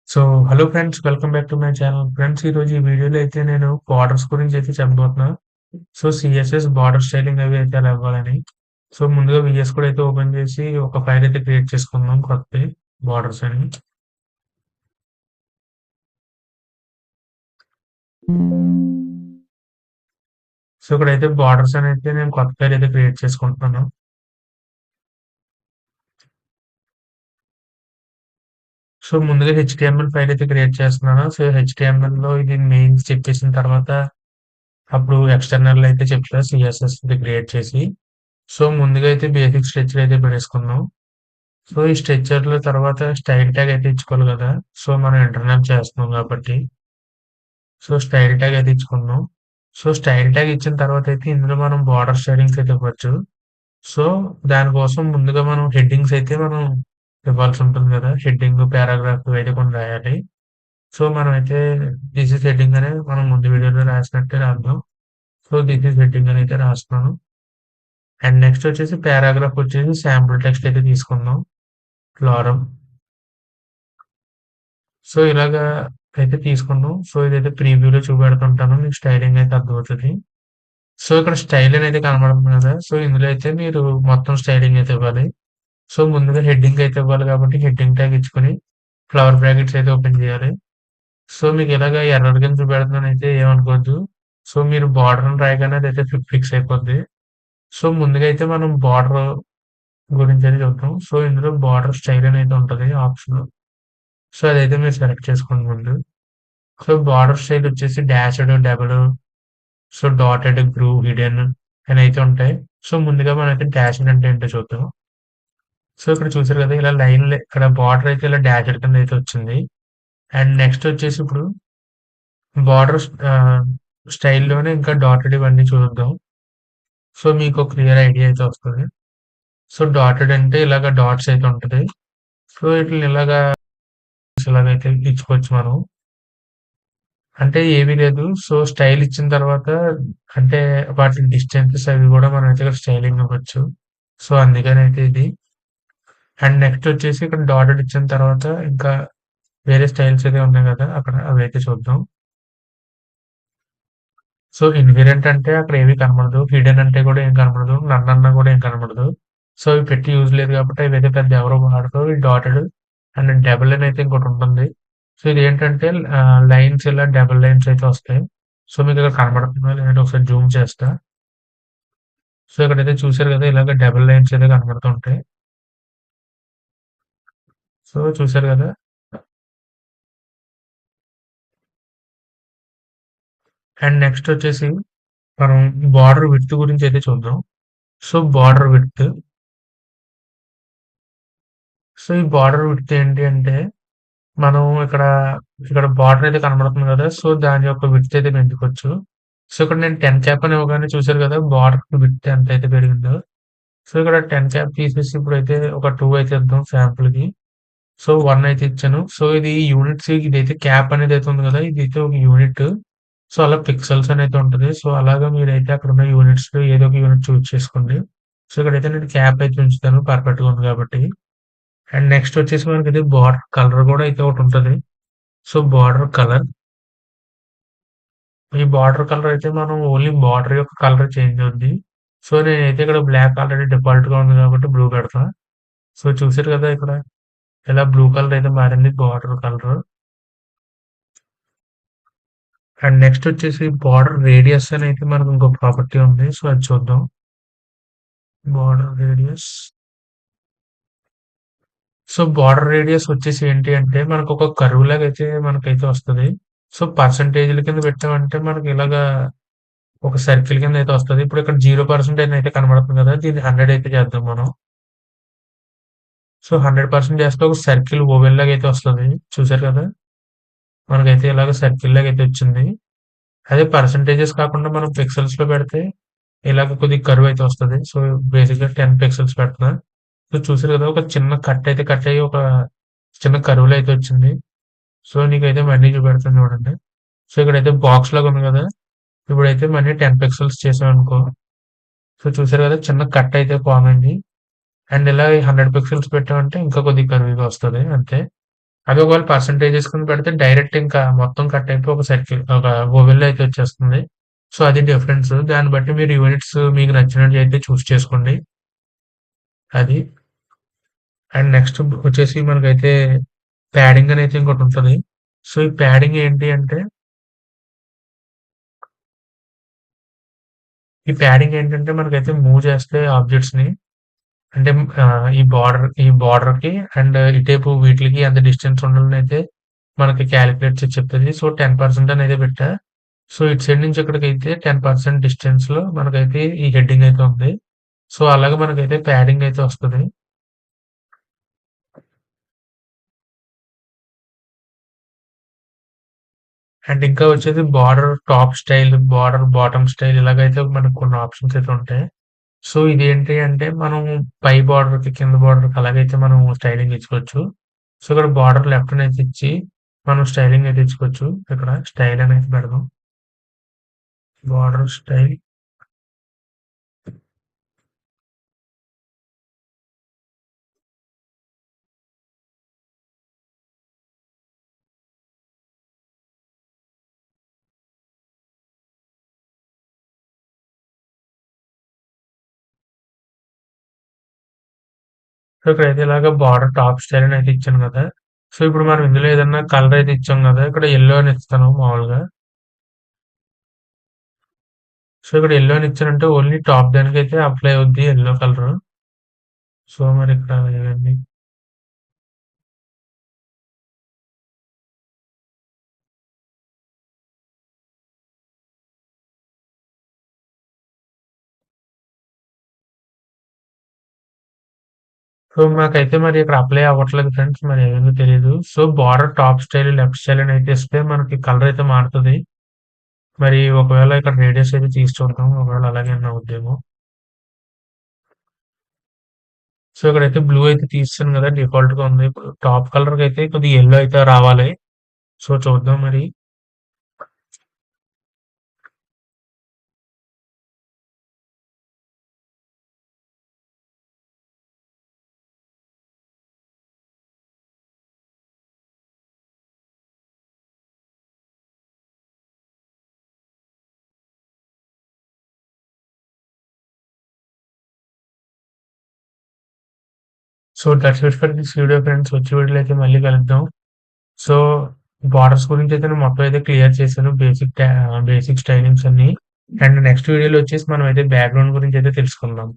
So, hello friends, welcome back to my channel. Friends, ఈరోజు ఈ వీడియోలో అయితే నేను బార్డర్స్ గురించి అయితే చెప్పబోతున్నా. సో, సీఎస్ఎస్ బార్డర్ స్టైలింగ్ అవి అయితే ఎలా ఇవ్వాలని. సో, ముందుగా వీఎస్ కోడ్ అయితే ఓపెన్ చేసి ఒక ఫైల్ అయితే క్రియేట్ చేసుకుందాం కొత్తది బార్డర్స్ అని. సో, ఇక్కడైతే బార్డర్స్ అని అయితే నేను కొత్త ఫైల్ అయితే క్రియేట్ చేసుకుంటున్నాను. సో, ముందుగా హెచ్టీఎంఎల్ ఫైల్ అయితే క్రియేట్ చేస్తున్నాను. సో, హెచ్టీఎంఎల్‌లో ఇది మెయిన్స్ చెప్పేసిన తర్వాత అప్పుడు ఎక్స్టర్నల్ అయితే చెప్తా సీఎస్ఎస్ ఇది క్రియేట్ చేసి. సో, ముందుగా అయితే బేసిక్ స్ట్రక్చర్ అయితే పెట్టేసుకుందాం. సో, ఈ స్ట్రక్చర్‌లో తర్వాత స్టైల్ ట్యాగ్ అయితే ఇచ్చుకోవాలి గదా! సో, మనం ఇంటర్నల్ చేస్తున్నాం గాబట్టి, సో, స్టైల్ ట్యాగ్ అయితే ఇచ్చుకుందాం. సో, స్టైల్ ట్యాగ్ ఇచ్చిన తర్వాతయితే ఇందులో మనం బోర్డర్ షేడింగ్స్ అయితే ఇవ్వచ్చు. సో, దానికోసం ముందుగా మనం హెడ్డింగ్స్ అయితే మనం ఇవ్వాల్సుంటుంది గదా! హెడ్డింగ్, పారాగ్రాఫ్ ఇవైతే కొన్ని రాయాలి. సో, మనమైతే దిస్ ఈజ్ హెడ్డింగ్ అని మనం ముందు వీడియోలో రాసినట్టే రాద్దాం. సో, దిస్ ఈజ్ హెడ్డింగ్ అని అయితే రాస్తున్నాను. అండ్ నెక్స్ట్ వచ్చేసి పారాగ్రాఫ్ వచ్చేసి శాంపుల్ టెక్స్ట్ అయితే తీసుకుందాం. ఫ్లోరం. సో, ఇలాగా అయితే తీసుకున్నాం. సో, ఇదైతే ప్రీవ్యూలో చూపెడుతుంటాను. మీకు స్టైలింగ్ అయితే అర్థమవుతది. సో, ఇక్కడ స్టైల్ అనేది కనపడుతుంది కదా! సో, ఇందులో అయితే మీరు మొత్తం స్టైలింగ్ అయితే ఇవ్వాలి. సో, ముందుగా హెడ్డింగ్ అయితే ఇవ్వాలి కాబట్టి హెడ్డింగ్ ట్యాగ్ ఇచ్చుకొని ఫ్లవర్ బ్రాకెట్స్ అయితే ఓపెన్ చేయాలి. సో, మీకు ఇలాగ ఎర్రర్ కింద చూపెడుతున్నానయితే ఏమనుకోవద్దు. సో, మీరు బార్డర్‌ని రాయగానే అదైతే ఫిక్స్ అయిపోద్ది. సో, ముందుగా అయితే మనం బార్డర్ గురించైతే చూద్దాం. సో, ఇందులో బార్డర్ స్టైల్ అనేది ఉంటది ఆప్షన్. సో, అదైతే మీరు సెలెక్ట్ చేసుకోండి ముందు. సో, బార్డర్ స్టైల్ వచ్చేసి dashed, double, so, dotted, groove, hidden అని అయితే ఉంటాయి. సో, ముందుగా మనమైతే డాష్డ్ అంటే ఏంటో చూద్దాం. సో, ఇక్కడ చూసారు కదా! ఇలా లైన్‌లు ఇక్కడ బార్డర్ అయితే ఇలా డాష్డ్ కింద అయితే వచ్చింది. అండ్ నెక్స్ట్ వచ్చేసి ఇప్పుడు బార్డర్ స్టైల్‌లోనే ఇంకా డాటెడ్ ఇవన్నీ చూద్దాం. సో, మీకు ఒక క్లియర్ ఐడియా అయితే వస్తది. సో, డాటెడ్ అంటే ఇలాగ డాట్స్ అయితే ఉంటది. సో, ఈటిలిని ఇలాగైతే ఇచ్చుకోవచ్చు మనం. అంటే ఏమీ లేదు. సో, స్టైల్ ఇచ్చిన తర్వాత అంటే వాటి డిస్టెన్సెస్ అవి గూడా మనమైతే ఇక్కడ స్టైలింగ్ ఇవ్వచ్చు. సో, అందుకనైతే ఇది. అండ్ నెక్స్ట్ వచ్చేసి ఇక్కడ డాటెడ్ ఇచ్చిన తర్వాత ఇంకా వేరే స్టైల్స్ అయితే ఉన్నాయి గదా! అక్కడ అవైతే చూద్దాం. సో, ఇన్హెరెంట్ అంటే అక్కడ ఏమీ కనపడదు. హిడెన్ అంటే కూడా ఏం కనపడదు. నన్ అన్నా కూడా ఏం కనపడదు. సో, ఇవి పెట్టి యూజ్ లేదు కాబట్టి అవైతే పెద్ద ఎవరు వాడరు. ఈ డాటెడ్ అండ్ డబుల్ అని అయితే ఇంకోటుంటుంది. సో, ఇదేంటంటే లైన్స్ ఇలా డబుల్ లైన్స్ అయితే వస్తాయి. సో, మీకిక్కడ కనపడుతుందా లేదంటే ఒకసారి జూమ్ చేస్తా. సో, ఇక్కడైతే చూసారు గదా! ఇలాగ డబుల్ లైన్స్ అయితే కనపడుతుంటాయి. సో, చూసారు గదా! అండ్ నెక్స్ట్ వచ్చేసి మనం బార్డర్ విడ్త్ గురించైతే చూద్దాం. So, border width. సో, ఈ బార్డర్ విడ్త్ ఏంటి అంటే మనం ఇక్కడ బార్డర్ అయితే కనబడుతుంది గదా! సో, దాని యొక్క విడ్త్ అయితే పెంచుకోవచ్చు. సో, ఇక్కడ నేను 10 క్యాప్ అని ఇవ్వగానే చూసారు గదా! బార్డర్ విడ్త్ ఎంతైతే పెరిగిందో. సో, ఇక్కడ 10 క్యాప్ తీసేసి ఇప్పుడైతే ఒక 2 అయితే ఇద్దాం శాంపుల్‌కి. సో, 1 అయితే ఇచ్చాను. సో, ఇది యూనిట్స్ ఇదైతే క్యాప్ అనేదైతే ఉంది గదా! ఇదైతే ఒక యూనిట్. సో, అలా పిక్సెల్స్ అనైతే ఉంటది. సో, అలాగా మీరైతే అక్కడున్న యూనిట్స్‌లో ఏదో ఒక యూనిట్ చూజ్ చేసుకోండి. సో, ఇక్కడైతే నేను క్యాప్ అయితే ఉంచుతాను పర్ఫెక్ట్‌గా ఉంది కాబట్టి. అండ్ నెక్స్ట్ వచ్చేసి మనకిది బార్డర్ కలర్ గూడా అయితే ఒకటుంటది. So, border colour. ఈ బార్డర్ కలర్ అయితే మనం ఓన్లీ బార్డర్ యొక్క కలర్ చేంజ్ అవుద్ది. సో, నేనైతే ఇక్కడ బ్లాక్ ఆల్రెడీ డిఫాల్ట్‌గా ఉంది కాబట్టి బ్లూ పెడతా. సో, చూసారు కదా! ఇక్కడ ఇలా బ్లూ కలర్ అయితే మారింది బార్డర్ కలర్. అండ్ నెక్స్ట్ వచ్చేసి బార్డర్ రేడియస్ అని అయితే మనకు ఇంకో ప్రాపర్టీ ఉంది. సో, అది చూద్దాం. Border radius. So, border radius వచ్చేసి ఏంటి అంటే మనకొక కర్వ్ లాగా అయితే మనకైతే వస్తది. సో, పర్సెంటేజ్‌ల కింద పెట్టామంటే మనకి ఇలాగా ఒక సర్కిల్ కింద అయితే వస్తది. ఇప్పుడు ఇక్కడ 0% అయితే కనబడుతుంది కదా! దీన్ని 100 అయితే చేద్దాం మనం. సో, 100% చేస్తే ఒక సర్కిల్ ఓవెల్ లాగా అయితే వస్తది. చూసారు కదా! మనకైతే ఇలాగ సర్కిల్ లాగా అయితే వచ్చింది. అదే పర్సెంటేజెస్ కాకుండా మనం పిక్సెల్స్‌లో పెడితే ఇలాగ కొద్దిగా కర్వ్ అయితే వస్తది. సో, బేసిక్‌గా 10 పిక్సెల్స్ పెడుతున్నా. సో, చూసారు కదా! ఒక చిన్న కట్ అయితే కట్ అయ్యి ఒక చిన్న కర్వ్‌లో అయితే వచ్చింది. సో, నీకైతే మళ్ళీ చూపెడతాను చూడండి. సో, ఇక్కడైతే బాక్స్ లాగా ఉంది కదా! ఇప్పుడైతే మళ్ళీ 10 పిక్సెల్స్ చేసామనుకో. సో, చూసారు కదా! చిన్న కట్ అయితే ఫార్మ్ అయింది. అండ్ ఇలా 100 పిక్సెల్స్ పెట్టామంటే ఇంకా కొద్దిగా కర్వీగా వస్తది అంతే. అది ఒకవేళ పర్సెంటేజ్ యేసుకొని పెడితే డైరెక్ట్ ఇంకా మొత్తం కట్ అయిపోయి ఒక సర్కిల్ ఒక ఓవెల్‌లో అయితే వచ్చేస్తుంది. సో, అది డిఫరెన్స్. దాన్ని బట్టి మీరు యూనిట్స్ మీకు నచ్చినట్టు అయితే చూజ్ చేసుకోండి. అది. అండ్ నెక్స్ట్ వచ్చేసి మనకైతే ప్యాడింగ్ అనేది ఇంకోటుంటది. సో, ఈ ప్యాడింగ్ ఏంటి అంటే, ఈ ప్యాడింగ్ ఏంటంటే మనకైతే మూవ్ చేస్తే ఆబ్జెక్ట్స్‌ని అంటే ఈ బోర్డర్‌కి అండ్ ఇటేపు వీటిలికి ఎంత డిస్టెన్స్ ఉండాలనైతే మనకి కాలిక్యులేట్ చేసి చెప్తది. సో, 10% అనేది పెట్టా. సో, ఇటు సైడ్ నుంచి ఇక్కడికైతే 10% డిస్టెన్స్‌లో మనకైతే ఈ హెడ్డింగ్ అయితే ఉంది. సో, అలాగే మనకైతే ప్యాడింగ్ అయితే వస్తది. అండ్ ఇంకా వచ్చేసి border top style, border bottom style ఇలాగైతే మనకు కొన్ని ఆప్షన్స్ అయితే ఉంటాయి. సో, ఇదేంటి అంటే మనం పై బార్డర్‌కి, కింద బార్డర్‌కి అలాగైతే మనం స్టైలింగ్ ఇచ్చుకోవచ్చు. సో, ఇక్కడ బార్డర్ లెఫ్ట్‌నైతే ఇచ్చి మనం స్టైలింగ్ అయితే ఇచ్చుకోవచ్చు. ఇక్కడ స్టైల్ అనేది పెడదాం. Border style. సో, ఇక్కడైతే ఇలాగ బార్డర్ టాప్ స్టైల్ అని అయితే ఇచ్చాను కదా! సో, ఇప్పుడు మనం ఇందులో ఏదన్నా కలర్ అయితే ఇచ్చాం కదా! ఇక్కడ యెల్లో అని ఇస్తాను మామూలుగా. సో, ఇక్కడ యెల్లో అని ఇచ్చానంటే ఓన్లీ టాప్ దానికైతే అప్లై అవుద్ది యెల్లో కలరు. సో, మరి ఇక్కడ ఏవండి సో, మాకైతే మరి ఇక్కడ అప్లై అవ్వట్లేదు ఫ్రెండ్స్. మరి ఏమైందో తెలీదు. So, border top style, left style అని అయితే ఇస్తే మనకి కలర్ అయితే మారుతది. మరి ఒకవేళ ఇక్కడ రేడియస్ అయితే తీసి చూద్దాం. ఒకవేళ అలాగే ఏమన్నా అవుద్దేమో. సో, ఇక్కడైతే బ్లూ అయితే తీసేసాను కదా! డిఫాల్ట్‌గా ఉంది. ఇప్పుడు టాప్ కలర్‌కైతే కొద్దిగా యెల్లో అయితే రావాలి. సో, చూద్దాం మరి. So, that's it for this video friends. వచ్చే వీడియోలో అయితే మళ్ళీ కలుద్దాం. సో, బోర్డర్స్ గురించయితే నేను మొత్తం అయితే క్లియర్ చేశాను. బేసిక్ స్టైలింగ్స్ అన్నీ. అండ్ నెక్స్ట్ వీడియోలో వచ్చేసి మనమైతే బ్యాక్‌గ్రౌండ్ గురించయితే తెలుసుకుందాం.